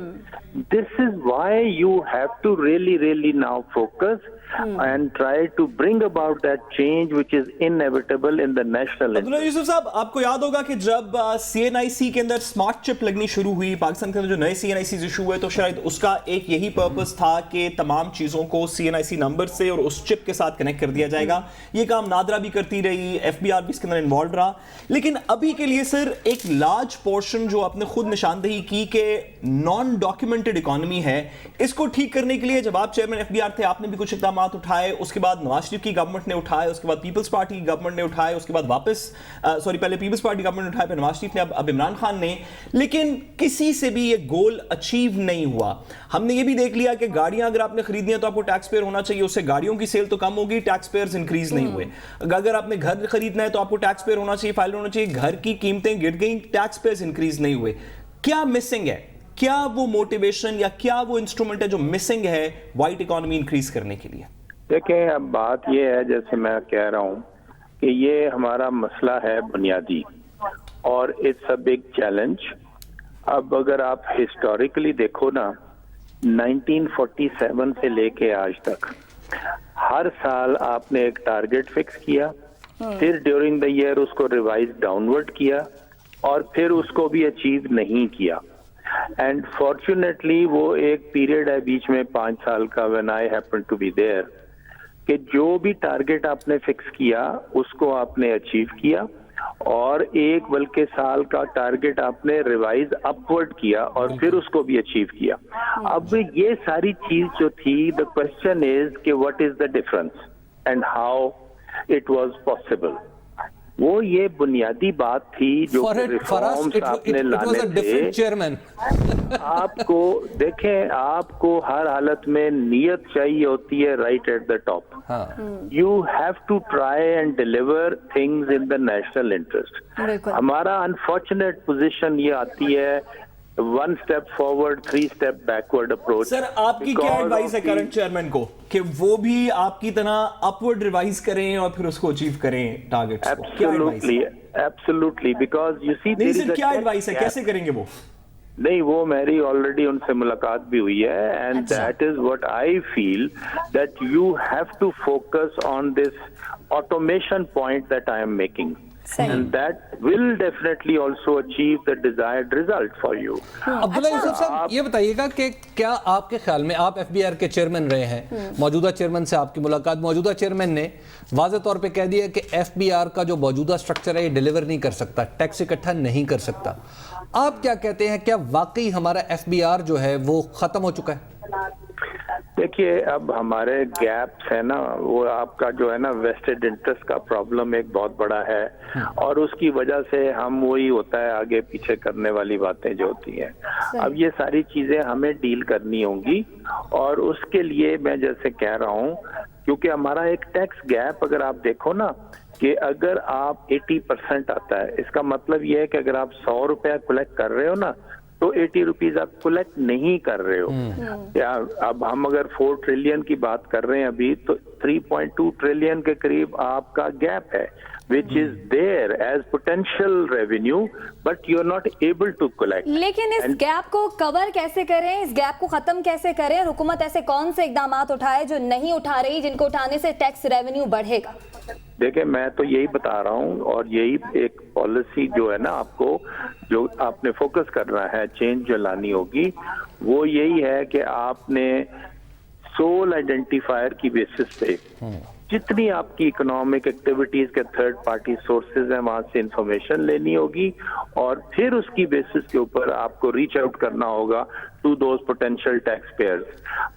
This is why you have to really now focus and try to bring about that change which is inevitable in the national Abdullah Yusuf साहब, आपको याद होगा कि जब CNIC के अंदर स्मार्ट चिप लगनी शुरू हुई, पाकिस्तान के अंदर जो नए CNIC इशू हुए, तो शायद उसका एक यही पर्पस था कि तमाम चीज़ों को CNIC नंबर से और उस चिप के साथ कनेक्ट कर दिया जाएगा। ये काम नादरा भी करती रही, FBR भी इसके अंदर इन्वॉल्व रहा, लेकिन अभी के लिए सर एक लार्ज पोर्शन जो आपने खुद निशानदेही की कि नॉन डॉक्यूमेंटेड इकोनॉमी है, इसको ठीक करने के लिए जब आप चेयरमैन FBR थे, आपने भी कुछ इक़दाम उठाए, उसके बाद नवाज शरीफ की गवर्नमेंट ने उठाए, उसके बाद पीपल्स पार्टी की गवर्नमेंट ने उठाए, उसके बाद वापस पहले पीपल्स पार्टी गवर्नमेंट ने उठाए, फिर नवाज शरीफ ने, अब इमरान खान ने, लेकिन किसी से भी ये गोल अचीव नहीं हुआ। हमने ये भी देख लिया कि गाड़ियां अगर आपने खरीदनी है तो आपको टैक्स पेयर होना चाहिए, उससे गाड़ियों की सेल तो कम होगी, टैक्स पेयर्स इंक्रीज नहीं हुए। अगर आपने घर खरीदना है तो आपको टैक्स पेयर होना चाहिए, फाइल होना चाहिए, घर की कीमतें गिर गई, टैक्स पेयर्स इंक्रीज नहीं हुए। क्या मिसिंग है? क्या वो मोटिवेशन या क्या वो इंस्ट्रूमेंट है जो मिसिंग है व्हाइट इकोनॉमी इंक्रीज करने के लिए? देखिए, अब बात ये है, जैसे मैं कह रहा हूँ कि ये हमारा मसला है बुनियादी और इट्स अ बिग चैलेंज। अब अगर आप हिस्टोरिकली देखो ना, 1947 से लेके आज तक हर साल आपने एक टारगेट फिक्स किया, फिर ड्यूरिंग द ईयर उसको रिवाइज डाउनवर्ड किया और फिर उसको भी अचीव नहीं किया। एंड फॉर्चुनेटली वो एक पीरियड है बीच में 5 साल का, when I happen to be there, कि जो भी टारगेट आपने फिक्स किया उसको आपने अचीव किया और एक बल्कि साल का टारगेट आपने रिवाइज अपवर्ड किया और फिर उसको भी अचीव किया। अब ये सारी चीज जो थी, द क्वेश्चन इज कि what is the difference and how it was possible. वो ये बुनियादी बात थी जो रिफॉर्म्स आपने लाने थे। आपको देखें, आपको हर हालत में नियत चाहिए होती है right at the top. You have to try and deliver things in the national interest. हमारा अनफॉर्चुनेट पोजीशन ये आती है, 1 step forward 3 step backward approach. Sir, आपकी क्या एडवाइस है करंट चेयरमैन को कि वो भी आपकी तरह अपवर्ड रिवाइज करें और फिर उसको अचीव करें टारगेट्स को? एब्सोल्युटली, बिकॉज यू सी, नहीं सर, क्या एडवाइस है, कैसे करेंगे वो? नहीं, वो मेरी ऑलरेडी उनसे मुलाकात भी हुई है and that is what I feel, that you have to focus on this automation point that I am making and that will definitely also achieve the desired result for you. Abdullah Yusuf साहब, ये बताइएगा कि क्या आपके ख्याल में, आप FBR के चेयरमैन रहे हैं, मौजूदा चेयरमैन से आपकी मुलाकात, मौजूदा चेयरमैन ने वाज़ेह तौर पे कह दिया कि FBR का जो मौजूदा स्ट्रक्चर है ये डिलीवर नहीं कर सकता, टैक्स इकट्ठा नहीं कर सकता। आप क्या कहते हैं, क्या वाकई हमारा FBR जो है वो खत्म हो चुका है? देखिए, अब हमारे गैप्स है ना, वो आपका जो है ना वेस्टेड इंटरेस्ट का प्रॉब्लम एक बहुत बड़ा है, और उसकी वजह से हम वही होता है आगे पीछे करने वाली बातें जो होती हैं। अब ये सारी चीजें हमें डील करनी होंगी, और उसके लिए मैं जैसे कह रहा हूँ, क्योंकि हमारा एक टैक्स गैप अगर आप देखो ना, कि अगर आप 80% आता है, इसका मतलब ये है कि अगर आप 100 रुपया कलेक्ट कर रहे हो ना, तो 80 रुपीज आप कलेक्ट नहीं कर रहे हो। या अब हम अगर 4 ट्रिलियन की बात कर रहे हैं अभी, तो 3.2 ट्रिलियन के करीब आपका गैप है, which is there as potential revenue, but you're not able to collect. लेकिन इस गैप को कवर कैसे करें, इस गैप को खत्म कैसे करें? हुकूमत ऐसे कौन से इकदामात उठाए जो नहीं उठा रही, जिनको उठाने से टैक्स रेवेन्यू बढ़ेगा? देखिए, मैं तो यही बता रहा हूँ, और यही एक पॉलिसी जो है ना, आपको जो आपने फोकस करना है, चेंज जो लानी होगी, वो यही है कि आपने सोल आइडेंटिफायर की बेसिस पे जितनी आपकी इकोनॉमिक एक्टिविटीज के थर्ड पार्टी सोर्सेज हैं, वहां से इंफॉर्मेशन लेनी होगी, और फिर उसकी बेसिस के ऊपर आपको रीच आउट करना होगा to those potential taxpayers.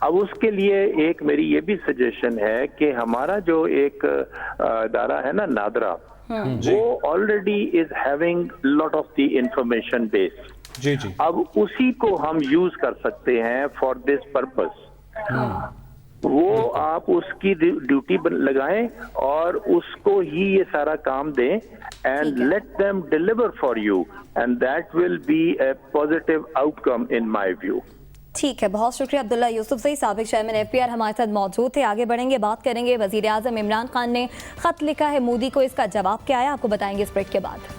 अब उसके लिए एक मेरी ये भी सजेशन है कि हमारा जो एक इदारा है ना, नादरा, वो already is having lot of the information base. जी जी। अब उसी को हम यूज कर सकते हैं फॉर दिस पर्पस। वो आप उसकी ड्यूटी लगाएं और उसको ही ये सारा काम दें, and let them deliver for you, and that will be A positive outcome in my view. ठीक है, बहुत शुक्रिया अब्दुल्ला यूसुफजई, साबिक चेयरमैन FPR हमारे साथ मौजूद थे। आगे बढ़ेंगे, बात करेंगे वजीर आजम इमरान खान ने खत लिखा है मोदी को, इसका जवाब क्या आया आपको बताएंगे इस ब्रेक के बाद।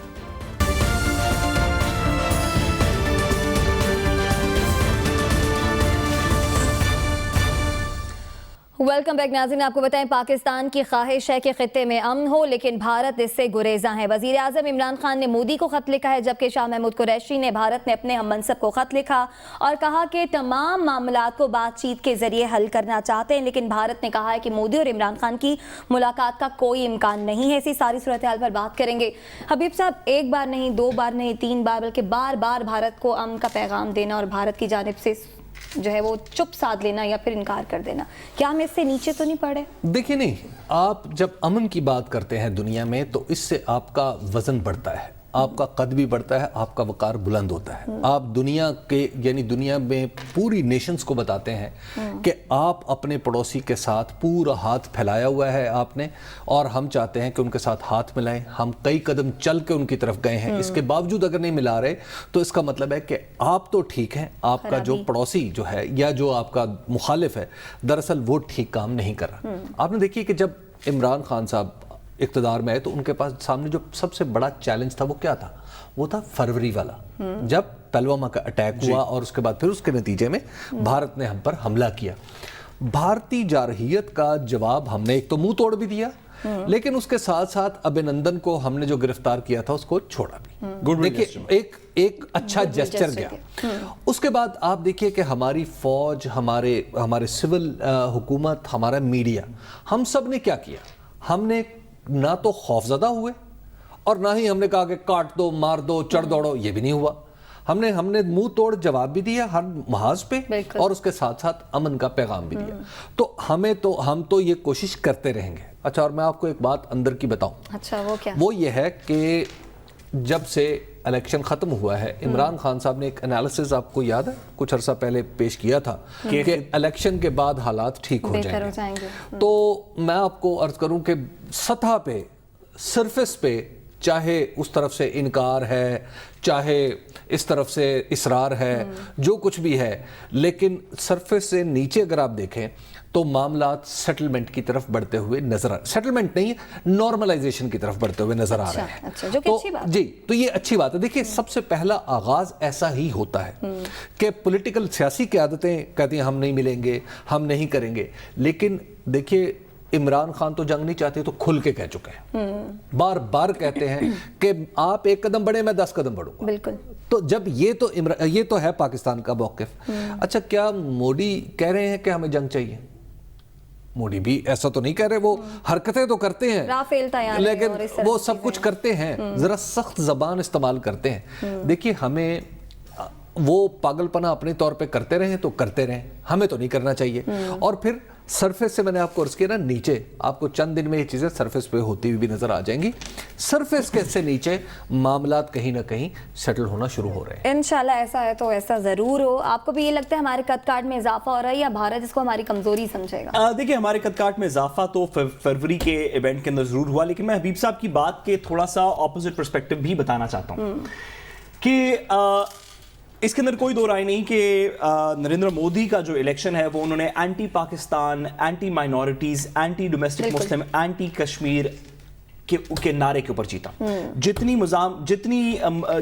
वेलकम बैक नाज़रीन, आपको बताएं पाकिस्तान की ख्वाहिश है कि खित्ते में अमन हो, लेकिन भारत इससे गुरेज़ा है। वज़ीर आज़म इमरान खान ने मोदी को खत लिखा है, जबकि शाह महमूद कुरैशी ने भारत में अपने हम मनसब को खत लिखा और कहा कि तमाम मामलात को बातचीत के जरिए हल करना चाहते हैं, लेकिन भारत ने कहा है कि मोदी और इमरान खान की मुलाकात का कोई इम्कान नहीं है। इसी सारी सूरत हाल पर बात करेंगे। हबीब साहब, एक बार नहीं, 2 बार नहीं, 3 बार, बल्कि बार बार भारत को अमन का पैगाम देना और भारत की जानिब से जो है वो चुप साध लेना या फिर इनकार कर देना, क्या हम इससे नीचे तो नहीं पड़े? देखिए, नहीं, आप जब अमन की बात करते हैं दुनिया में, तो इससे आपका वजन बढ़ता है, आपका कद भी बढ़ता है, आपका वकार बुलंद होता है। आप दुनिया के, यानी दुनिया में पूरी नेशंस को बताते हैं कि आप अपने पड़ोसी के साथ पूरा हाथ फैलाया हुआ है आपने, और हम चाहते हैं कि उनके साथ हाथ मिलाएं। हम कई कदम चल के उनकी तरफ गए हैं, इसके बावजूद अगर नहीं मिला रहे, तो इसका मतलब है कि आप तो ठीक हैं, आपका जो पड़ोसी जो है या जो आपका मुखालिफ है, दरअसल वो ठीक काम नहीं कर रहा। आपने देखिए कि जब इमरान खान साहब इक़्तिदार में आए, तो उनके पास सामने जो सबसे बड़ा चैलेंज था वो क्या था? वो था फरवरी वाला, जब पुलवामा का अटैक हुआ, और उसके बाद फिर उसके नतीजे में भारत ने हम पर हमला किया। भारतीय जारहियत का जवाब हमने एक तो मुंह तोड़ भी दिया, लेकिन उसके साथ साथ अभिनंदन को हमने जो गिरफ्तार किया था उसको छोड़ा भी। देखिए, एक अच्छा जेस्चर गया। उसके बाद आप देखिए कि हमारी फौज, हमारे सिविल हुकूमत, हमारा मीडिया, हम सब ने क्या किया? हमने ना तो खौफजदा हुए, और ना ही हमने कहा कि काट दो, मार दो, चढ़ दौड़ो, ये भी नहीं हुआ। हमने मुंह तोड़ जवाब भी दिया हर महाज पे, और उसके साथ साथ अमन का पैगाम भी दिया। तो हम तो ये कोशिश करते रहेंगे। अच्छा, और मैं आपको एक बात अंदर की बताऊं। अच्छा, वो क्या? वो ये है कि जब से इलेक्शन खत्म हुआ है, इमरान खान साहब ने एक एनालिसिस, आपको याद है, कुछ अरसा पहले पेश किया था कि इलेक्शन के बाद हालात ठीक हो जाएंगे। तो मैं आपको अर्ज करूं कि सतह पे, सरफेस पे, चाहे उस तरफ से इनकार है, चाहे इस तरफ से इसरार है, जो कुछ भी है, लेकिन सरफेस से नीचे अगर आप देखें तो मामलात सेटलमेंट की तरफ बढ़ते हुए नजर आ, सेटलमेंट नहीं, नॉर्मलाइजेशन की तरफ बढ़ते हुए नजर आ रहे हैं। अच्छा, जो कि अच्छी बात है। जी, तो ये अच्छी बात है। देखिए, सबसे पहला आगाज ऐसा ही होता है कि पॉलिटिकल सियासी क़यादतें कहती हैं हम नहीं मिलेंगे, हम नहीं करेंगे, लेकिन देखिए इमरान खान तो जंग नहीं चाहते, तो खुल के कह चुके हैं, बार बार कहते हैं कि आप 1 कदम बढ़े, मैं 10 कदम बढ़ूंगा। बिल्कुल। तो जब ये तो है पाकिस्तान का मौक़िफ़। अच्छा, क्या मोदी कह रहे हैं कि हमें जंग चाहिए? मोदी भी ऐसा तो नहीं कह रहे, वो हरकतें तो करते हैं, लेकिन वो सब कुछ करते हैं, जरा सख्त जबान इस्तेमाल करते हैं। देखिए, हमें وہ پاگلپنا اپنے طور پہ کرتے رہیں تو کرتے رہیں, ہمیں تو نہیں کرنا چاہیے. اور پھر سرفیس سے میں نے آپ کو عرض کیا نا, نیچے آپ کو چند دن میں یہ چیزیں سرفیس پہ ہوتی ہوئی بھی نظر آ جائیں گی. سرفیس کے سے نیچے معاملات کہیں نہ کہیں سیٹل ہونا شروع ہو رہے ہیں. انشاءاللہ ایسا ہے تو ایسا ضرور ہو. آپ کو بھی یہ لگتا ہے ہمارے قد کاٹ میں اضافہ ہو رہا ہے یا بھارت اس کو ہماری کمزوری سمجھے گا؟ دیکھیں, ہمارے قد کاٹ میں اضافہ تو فروری کے ایونٹ کے اندر ضرور ہوا, لیکن میں حبیب صاحب کی بات کے تھوڑا سا اپوزٹ پرسپیکٹو بھی بتانا چاہتا ہوں کہ اس کے اندر کوئی دو رائے نہیں کہ نریندر مودی کا جو الیکشن ہے وہ انہوں نے anti Pakistan, anti minorities, anti domestic مسلم, اینٹی کشمیر کے نعرے کے اوپر جیتا.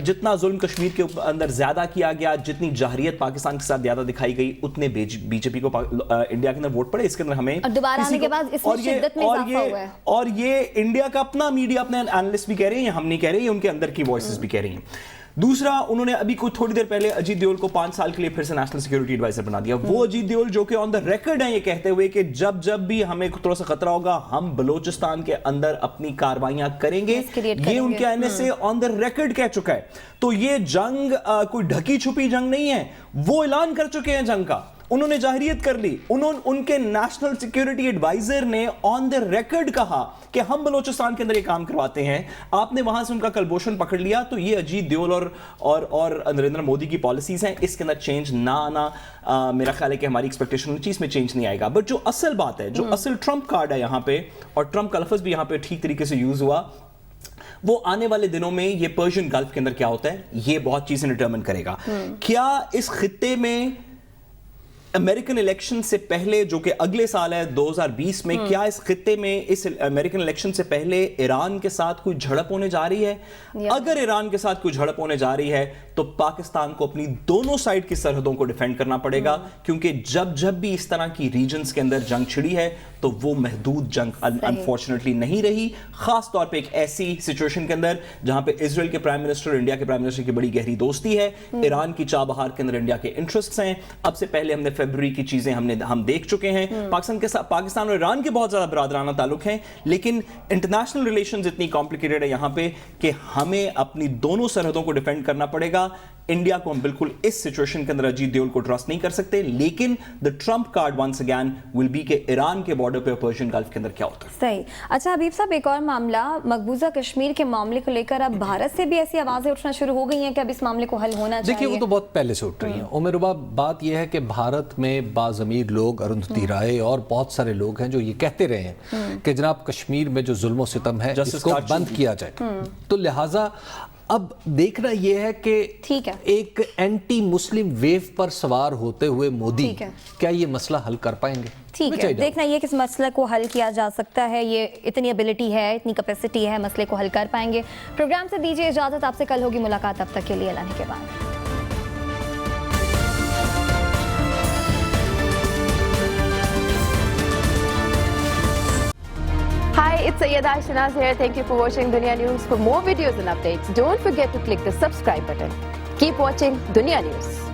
جتنا ظلم کشمیر کے اندر زیادہ کیا گیا, جتنی جہریت پاکستان کے ساتھ زیادہ دکھائی گئی, اتنے بی جے پی کو انڈیا کے اندر ووٹ پڑے. اس کے اندر ہمیں دوبارہ آنے کے بعد اس میں شدت میں اضافہ ہوا ہے. اور یہ انڈیا کا اپنا میڈیا, اپنے اینالسٹ بھی کہہ رہے ہیں, ہم نہیں کہہ رہے, یہ ان کے اندر کی وائسز بھی کہہ رہی ہیں. دوسرا, انہوں نے ابھی کوئی تھوڑی دیر پہلے اجیت دیول کو 5 سال کے لیے پھر سے نیشنل سیکیورٹی ایڈوائزر بنا دیا. وہ اجیت دیول جو کہ آن دا ریکارڈ ہیں یہ کہتے ہوئے کہ جب بھی ہمیں تھوڑا سا خطرہ ہوگا ہم بلوچستان کے اندر اپنی کاروائیاں کریں گے. یہ ان کے آنے سے آن دا ریکارڈ کہہ چکا ہے. تو یہ جنگ کوئی ڈھکی چھپی جنگ نہیں ہے, وہ اعلان کر چکے ہیں جنگ کا, انہوں نے ظاہریت کر لی. ان کے نیشنل سیکیورٹی ایڈوائزر نے آن دا ریکارڈ کہا کہ ہم بلوچستان کے اندر یہ کام کرواتے ہیں. آپ نے وہاں سے ان کا کلبوشن پکڑ لیا. تو یہ اجیت دیول اور نریندر مودی کی پالیسیز ہیں, اس کے اندر چینج نہ آنا میرا خیال ہے کہ ہماری ایکسپیکٹیشن چیز میں چینج نہیں آئے گا. بٹ جو اصل بات ہے, جو اصل ٹرمپ کارڈ ہے یہاں پہ, اور ٹرمپ کا لفظ بھی یہاں پہ ٹھیک طریقے سے یوز ہوا, وہ آنے والے دنوں میں یہ پرشین گلف کے اندر کیا ہوتا ہے یہ بہت چیزیں ڈٹرمن کرے گا. کیا اس خطے میں امریکن الیکشن سے پہلے, جو کہ اگلے سال ہے 2020 میں, کیا اس خطے میں اس امریکن الیکشن سے پہلے ایران کے ساتھ کوئی جھڑپ ہونے جا رہی ہے؟ اگر ایران کے ساتھ کوئی جھڑپ ہونے جا رہی ہے تو پاکستان کو اپنی دونوں سائڈ کی سرحدوں کو ڈیفینڈ کرنا پڑے گا, کیونکہ جب بھی اس طرح کی ریجنز کے اندر جنگ چھڑی ہے تو وہ محدود جنگ انفارچونیٹلی نہیں رہی. خاص طور پہ ایک ایسی سچویشن کے اندر جہاں پہ اسرائیل کے پرائم منسٹر اور انڈیا کے پرائم منسٹر کی بڑی گہری دوستی ہے, ایران کی چاہ بہار کے اندر انڈیا کے انٹرسٹس ہیں. اب سے پہلے ہم نے فیبروری کی چیزیں ہم دیکھ چکے ہیں. پاکستان اور ایران کے بہت زیادہ برادرانہ تعلق ہیں, لیکن انٹرنیشنل ریلیشنز اتنی کمپلیکیٹڈ ہے یہاں پہ کہ ہمیں اپنی دونوں سرحدوں کو ڈیفینڈ کرنا پڑے گا. انڈیا کو ہم بالکل اس سچویشن کے اندر اجیت دیول کو ٹرسٹ نہیں کر سکتے, لیکن the Trump card once again will be کہ ایران کے بارڈر پہ پرشین گلف کے اندر کیا ہوتا ہے. صحیح. اچھا حبیب صاحب, ایک اور معاملہ, مقبوضہ کشمیر کے معاملے کو لے کر اب بھارت سے بھی ایسی آوازیں اٹھنا شروع ہو گئی ہیں کہ اب اس معاملے کو حل ہونا چاہیے. دیکھیے, وہ تو بہت پہلے سے اٹھ رہی ہیں. عمر بات یہ ہے کہ بھارت میں باضمیر لوگ, اروندھتی رائے اور بہت سارے لوگ ہیں جو یہ کہتے رہے ہیں کہ جناب کشمیر میں جو ظلم و ستم ہے اس کو بند کیا جائے. تو لہٰذا اب دیکھنا یہ ہے کہ ایک اینٹی مسلم ویو پر سوار ہوتے ہوئے مودی کیا یہ مسئلہ حل کر پائیں گے؟ ٹھیک ہے, دیکھنا یہ کس مسئلے کو حل کیا جا سکتا ہے. یہ اتنی ابیلٹی ہے, اتنی کیپیسٹی ہے, مسئلے کو حل کر پائیں گے. پروگرام سے دیجیے اجازت, آپ سے کل ہوگی ملاقات. اب تک کے لیے اللہ کے بعد. Hi, it's Sayyeda Shanaz here. Thank you for watching Dunya News. For more videos and updates, don't forget to click the subscribe button. Keep watching Dunya News.